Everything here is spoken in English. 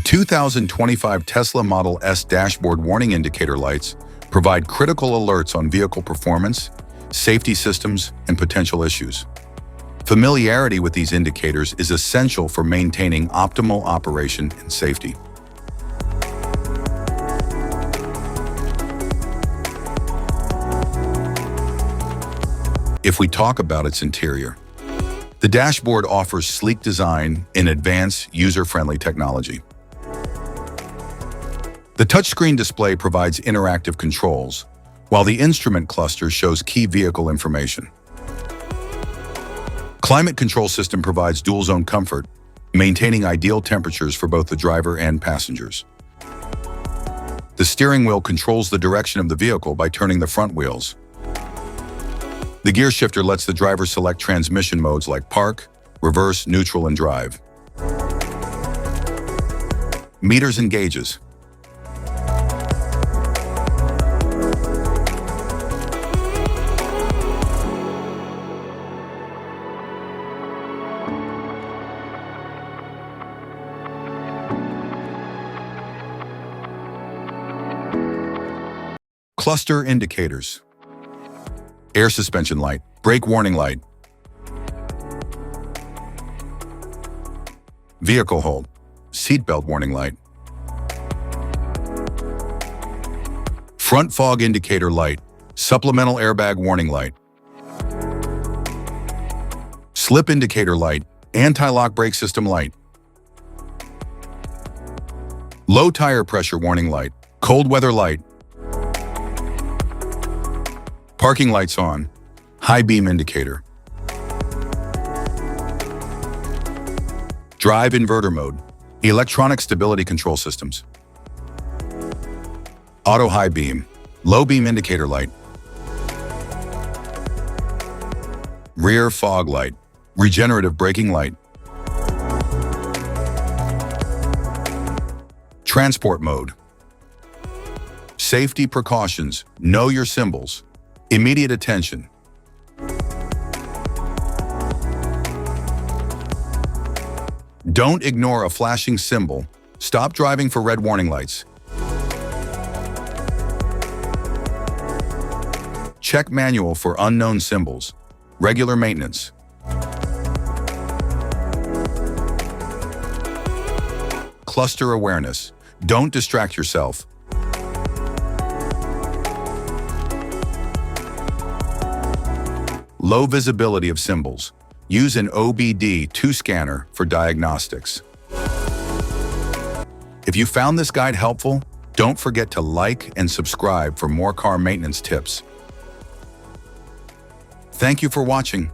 2025 Tesla Model S dashboard warning indicator lights provide critical alerts on vehicle performance, safety systems, and potential issues. Familiarity with these indicators is essential for maintaining optimal operation and safety. If we talk about its interior, the dashboard offers sleek design and advanced user-friendly technology. The touchscreen display provides interactive controls, while the instrument cluster shows key vehicle information. Climate control system provides dual-zone comfort, maintaining ideal temperatures for both the driver and passengers. The steering wheel controls the direction of the vehicle by turning the front wheels. The gear shifter lets the driver select transmission modes like park, reverse, neutral, and drive. Meters and gauges. Cluster indicators. Air suspension light, brake warning light. Vehicle hold, seatbelt warning light. Front fog indicator light, supplemental airbag warning light. Slip indicator light, anti-lock brake system light. Low tire pressure warning light, cold weather light. Parking lights on, high beam indicator. Drive inverter mode, electronic stability control systems. Auto high beam, low beam indicator light. Rear fog light, regenerative braking light. Transport mode. Safety precautions, know your symbols. Immediate attention. Don't ignore a flashing symbol. Stop driving for red warning lights. Check manual for unknown symbols. Regular maintenance. Cluster awareness. Don't distract yourself. Low visibility of symbols. Use an OBD2 scanner for diagnostics. If you found this guide helpful, don't forget to like and subscribe for more car maintenance tips. Thank you for watching.